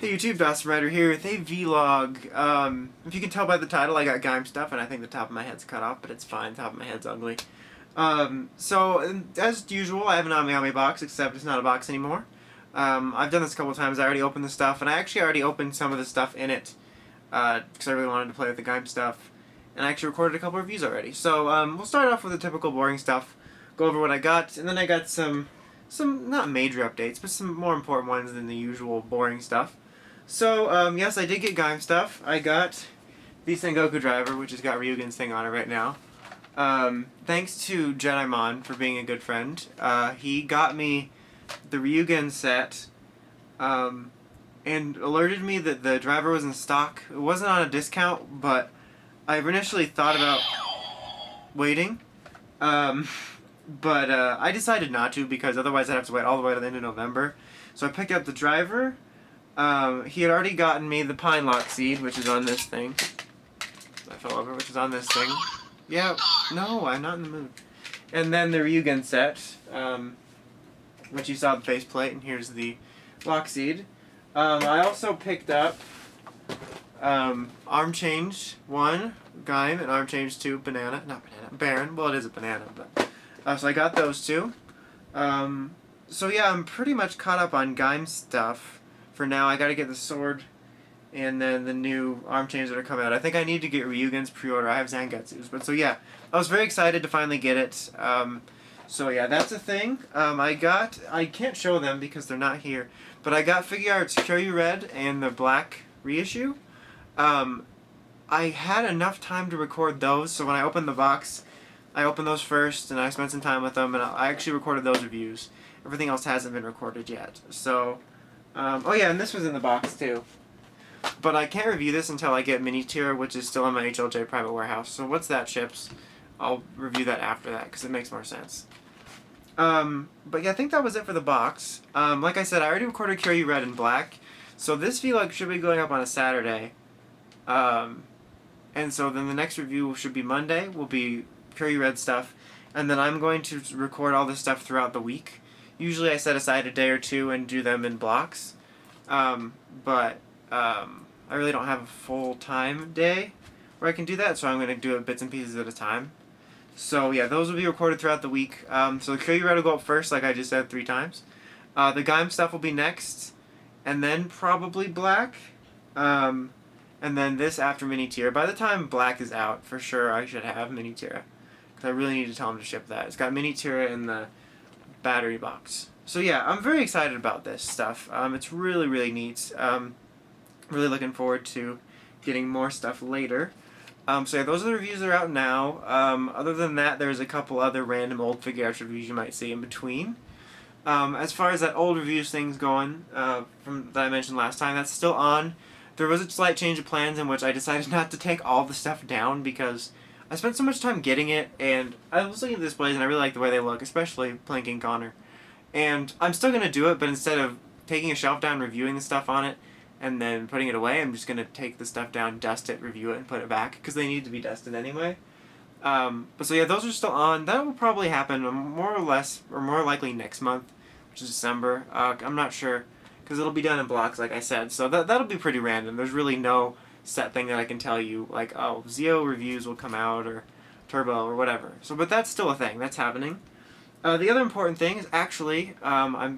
Hey YouTube, Dawson Rider here with a vlog. If you can tell by the title, I got Gaim stuff, and I think the top of my head's cut off, but it's fine. The top of my head's ugly. As usual, I have an AmiAmi box, except it's not a box anymore. I've done this a couple times. I already opened the stuff, and I actually already opened some of the stuff in it, because I really wanted to play with the Gaim stuff, and I actually recorded a couple reviews already. So, we'll start off with the typical boring stuff, go over what I got, and then I got some not major updates, but some more important ones than the usual boring stuff. So, yes, I did get Gaim stuff. I got the Sengoku driver, which has got Ryugen's thing on it right now. Thanks to Jedimon for being a good friend. He got me the Ryugen set, and alerted me that the driver was in stock. It wasn't on a discount, but I initially thought about waiting. But I decided not to because otherwise I'd have to wait all the way to the end of November. So I picked up the driver. He had already gotten me the Pine Lock seed, which is on this thing. I fell over, which is on this thing. Yeah, no, I'm not in the mood. And then the Ryugen set, which you saw the faceplate, and here's the lock seed. I also picked up Arm Change 1, Gaim, and Arm Change 2, Banana. Not Banana, Baron. Well, it is a banana, but... so I got those two. So yeah, I'm pretty much caught up on Gaim stuff. For now, I gotta get the sword and then the new arm chains that are coming out. I think I need to get Ryugen's pre-order. I have Zangetsu's. But so yeah, I was very excited to finally get it. So yeah, that's a thing. I can't show them because they're not here, but I got Figuarts Kyoryu Red and the black reissue. I had enough time to record those, so when I opened the box, I opened those first, and I spent some time with them, and I actually recorded those reviews. Everything else hasn't been recorded yet. So, oh yeah, and this was in the box too. But I can't review this until I get Mini Tier, which is still in my HLJ private warehouse. So what's that, Chips? I'll review that after that, because it makes more sense. But yeah, I think that was it for the box. Like I said, I already recorded Kyoryu Red and Black, so this vlog should be going up on a Saturday. And so then the next review should be Monday, will be Kyoryu Red stuff, and then I'm going to record all this stuff throughout the week. Usually I set aside a day or two and do them in blocks, but I really don't have a full-time day where I can do that, so I'm going to do it bits and pieces at a time. So yeah, those will be recorded throughout the week. So the Kyoryu Red will go up first, like I just said 3 times. The Gaim stuff will be next, and then probably Black, and then this after Mini Tier. By the time Black is out, for sure I should have Mini Tier, because I really need to tell them to ship that. It's got Mini Tier in the battery box. So yeah, I'm very excited about this stuff. It's really, really neat. Really looking forward to getting more stuff later. So yeah, those are the reviews that are out now. Other than that, there's a couple other random old Figuarts reviews you might see in between. As far as that old reviews thing's going, that I mentioned last time, that's still on. There was a slight change of plans in which I decided not to take all the stuff down because I spent so much time getting it, and I was looking at the displays and I really like the way they look, especially playing King Connor. And I'm still going to do it, but instead of taking a shelf down, reviewing the stuff on it, and then putting it away, I'm just going to take the stuff down, dust it, review it, and put it back, because they need to be dusted anyway. But so yeah, those are still on. That will probably happen more or less, or more likely next month, which is December. I'm not sure, because it'll be done in blocks, like I said, so that'll be pretty random. There's really no set thing that I can tell you, like, oh, Zeo reviews will come out, or Turbo, or whatever. So, but that's still a thing. That's happening. The other important thing is actually, I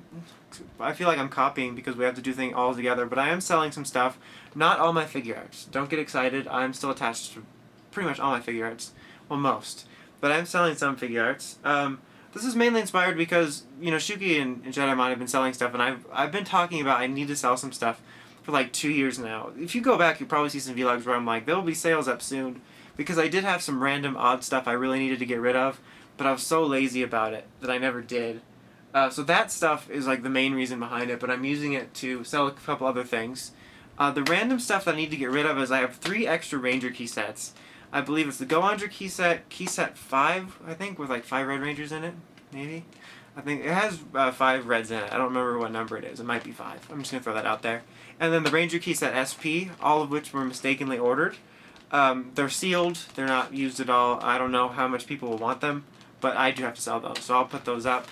feel like I'm copying because we have to do things all together, but I am selling some stuff. Not all my Figuarts. Don't get excited. I'm still attached to pretty much all my Figuarts. Well, most. But I'm selling some Figuarts. This is mainly inspired because, you know, Shuki and Jedimon have been selling stuff, and I've been talking about I need to sell some stuff for like 2 years now. If you go back, you'll probably see some vlogs where I'm like, there will be sales up soon, because I did have some random odd stuff I really needed to get rid of, but I was so lazy about it that I never did. So that stuff is like the main reason behind it, but I'm using it to sell a couple other things. The random stuff that I need to get rid of is I have 3 extra Ranger key sets. I believe it's the Go-Andra key set 5, I think, with like 5 Red Rangers in it, maybe? I think it has 5 reds in it. I don't remember what number it is. It might be 5. I'm just going to throw that out there. And then the Ranger key set SP, all of which were mistakenly ordered. They're sealed. They're not used at all. I don't know how much people will want them, but I do have to sell those, so I'll put those up.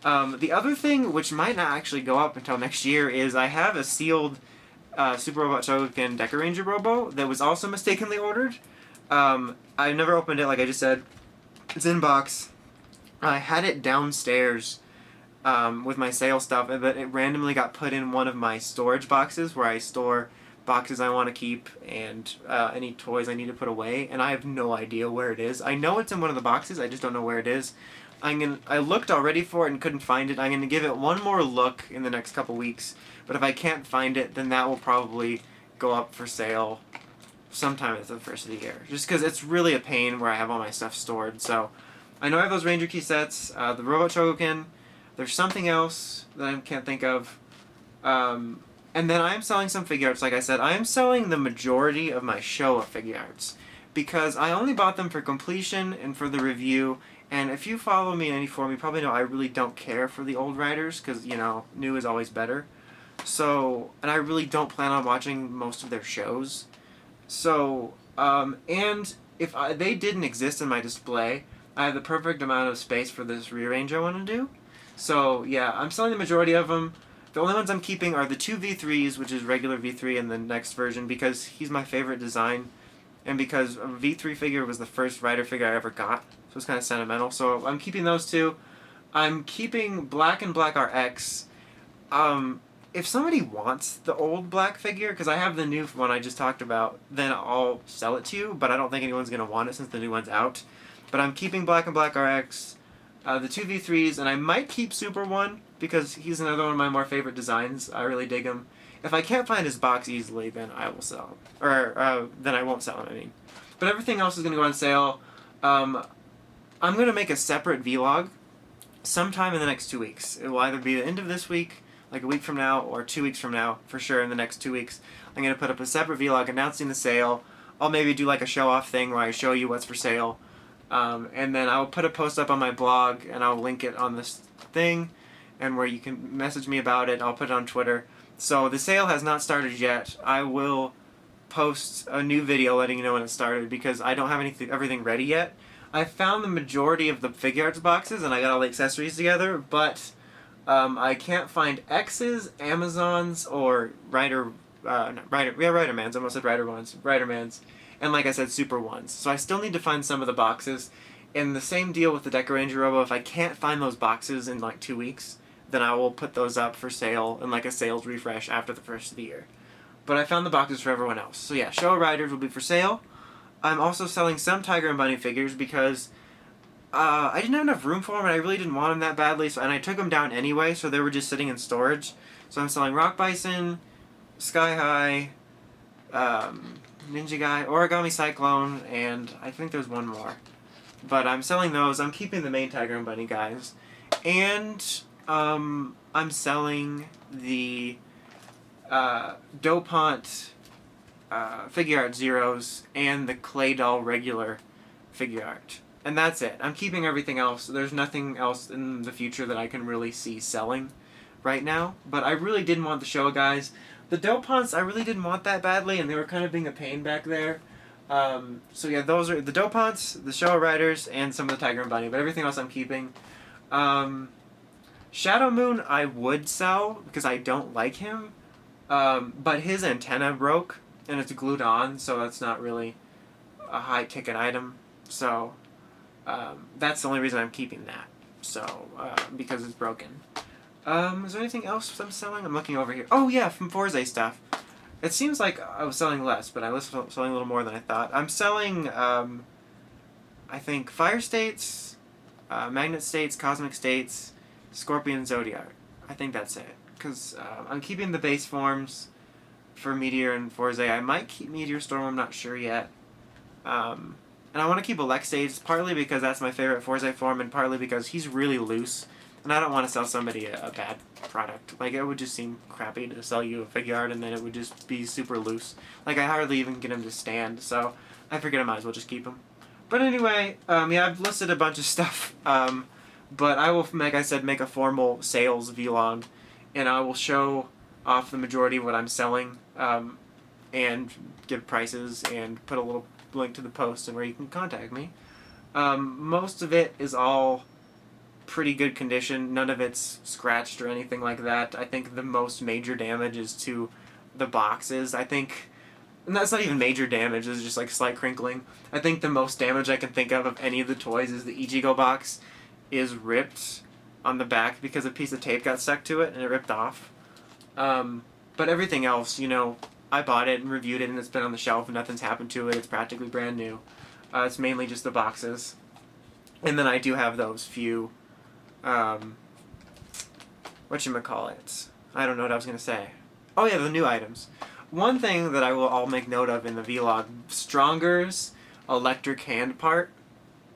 The other thing, which might not actually go up until next year, is I have a sealed Super Robot Chogokin Deca Ranger Robo that was also mistakenly ordered. I never opened it, like I just said. It's in box. I had it downstairs with my sale stuff, but it randomly got put in one of my storage boxes where I store boxes I want to keep and any toys I need to put away, and I have no idea where it is. I know it's in one of the boxes, I just don't know where it is. I looked already for it and couldn't find it. I'm going to give it one more look in the next couple weeks, but if I can't find it, then that will probably go up for sale sometime at the first of the year. Just because it's really a pain where I have all my stuff stored. So I know I have those Ranger Key sets, the Robot Chogokin. There's something else that I can't think of. And then I am selling some figure arts, like I said. I am selling the majority of my Showa figure arts because I only bought them for completion and for the review. And if you follow me in any form, you probably know I really don't care for the old writers because, you know, new is always better. So, and I really don't plan on watching most of their shows. So, and if they didn't exist in my display, I have the perfect amount of space for this rearrange I want to do. So, yeah, I'm selling the majority of them. The only ones I'm keeping are the two V3s, which is regular V3 and the next version, because he's my favorite design, and because a V3 figure was the first Rider figure I ever got, so it's kind of sentimental. So I'm keeping those two. I'm keeping Black and Black RX. If somebody wants the old Black figure, because I have the new one I just talked about, then I'll sell it to you, but I don't think anyone's going to want it since the new one's out. But I'm keeping Black and Black RX, the two V3s, and I might keep Super 1, because he's another one of my more favorite designs. I really dig him. If I can't find his box easily, then I will sell him. Or, then I won't sell him, I mean. But everything else is going to go on sale. I'm going to make a separate vlog sometime in the next 2 weeks. It will either be the end of this week, like a week from now, or 2 weeks from now, for sure, in the next 2 weeks. I'm going to put up a separate vlog announcing the sale. I'll maybe do like a show-off thing where I show you what's for sale. And then I'll put a post up on my blog, and I'll link it on this thing, and where you can message me about it. I'll put it on Twitter. So the sale has not started yet. I will post a new video letting you know when it started, because I don't have everything ready yet. I found the majority of the figure arts boxes, and I got all the accessories together, but I can't find X's, Amazons, or Ridermans. I almost said Ridermans. And like I said, Super Ones. So I still need to find some of the boxes. And the same deal with the Deca Ranger Robo. If I can't find those boxes in like 2 weeks, then I will put those up for sale in like a sales refresh after the first of the year. But I found the boxes for everyone else. So yeah, Showa Riders will be for sale. I'm also selling some Tiger and Bunny figures because I didn't have enough room for them, and I really didn't want them that badly. And I took them down anyway, so they were just sitting in storage. So I'm selling Rock Bison, Sky High, Ninja Guy, Origami Cyclone, and I think there's one more. But I'm selling those. I'm keeping the main Tiger and Bunny guys. And I'm selling the Dopont figure art Zeros and the Clay Doll regular figure art. And that's it. I'm keeping everything else. There's nothing else in the future that I can really see selling right now. But I really didn't want the Showa guys. The Doponts, I really didn't want that badly, and they were kind of being a pain back there. So yeah, those are the Doponts, the Showa Riders, and some of the Tiger and Bunny. But everything else I'm keeping. Shadow Moon I would sell because I don't like him. But his antenna broke, and it's glued on, so that's not really a high-ticket item. So that's the only reason I'm keeping that. So, because it's broken. Is there anything else I'm selling? I'm looking over here. Oh yeah, from Forza stuff. It seems like I was selling less, but I was selling a little more than I thought. I'm selling, I think, Fire States, Magnet States, Cosmic States, Scorpion, Zodiac. I think that's it. Because I'm keeping the base forms for Meteor and Forza. I might keep Meteor Storm, I'm not sure yet. And I want to keep Alexades, partly because that's my favorite Forza form, and partly because he's really loose. And I don't want to sell somebody a bad product. Like, it would just seem crappy to sell you a figure art and then it would just be super loose. Like, I hardly even get him to stand, so I figured I might as well just keep him. But anyway, yeah, I've listed a bunch of stuff. But I will, like I said, make a formal sales vlog, and I will show off the majority of what I'm selling, and give prices, and put a little link to the post and where you can contact me. Most of it is all pretty good condition. None of it's scratched or anything like that. I think the most major damage is to the boxes. I think, and that's not even major damage, it's just like slight crinkling. I think the most damage I can think of any of the toys is the Ichigo box is ripped on the back because a piece of tape got stuck to it and it ripped off. But everything else, you know, I bought it and reviewed it and it's been on the shelf and nothing's happened to it. It's practically brand new. It's mainly just the boxes. And then I do have those few, whatchamacallit? I don't know what I was going to say. Oh yeah, the new items. One thing that I'll make note of in the vlog, Stronger's electric hand part,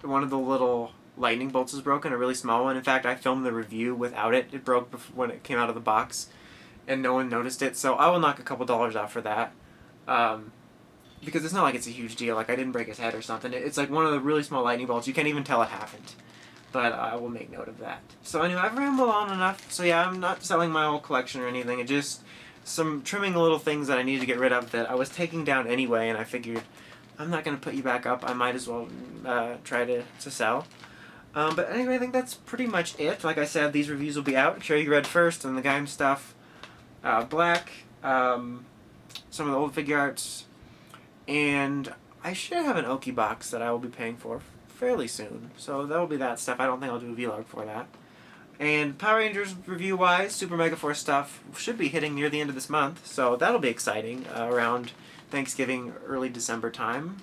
one of the little lightning bolts is broken, a really small one. In fact, I filmed the review without it. It broke when it came out of the box, and no one noticed it, so I will knock a couple dollars off for that. Because it's not like it's a huge deal, like I didn't break his head or something. It's like one of the really small lightning bolts. You can't even tell it happened. But I will make note of that. So anyway, I've rambled on enough. So yeah, I'm not selling my whole collection or anything. It just some trimming little things that I needed to get rid of that I was taking down anyway, and I figured I'm not going to put you back up. I might as well try to sell. But anyway, I think that's pretty much it. Like I said, these reviews will be out. Cherry Red first, and the Gaim stuff. Black, some of the old figure arts, and I should have an Oki box that I will be paying for fairly soon. So that will be that stuff. I don't think I'll do a vlog for that. And Power Rangers review-wise, Super Mega Force stuff should be hitting near the end of this month, so that'll be exciting around Thanksgiving, early December time.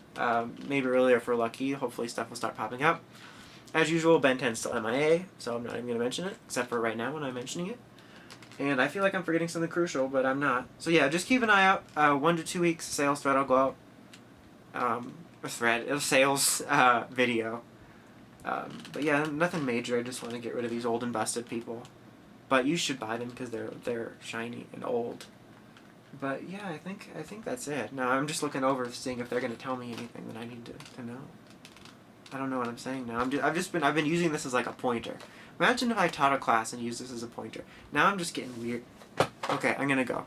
Maybe earlier if we're lucky. Hopefully stuff will start popping up. As usual, Ben 10's still MIA, so I'm not even going to mention it, except for right now when I'm mentioning it. And I feel like I'm forgetting something crucial, but I'm not. So yeah, just keep an eye out. 1 to 2 weeks, sales thread will go out. A sales video. But yeah, nothing major. I just want to get rid of these old and busted people. But you should buy them because they're shiny and old. But yeah, I think that's it. Now I'm just looking over seeing if they're going to tell me anything that I need to know. I don't know what I'm saying now. I've been using this as like a pointer. Imagine if I taught a class and used this as a pointer. Now I'm just getting weird. Okay, I'm gonna go.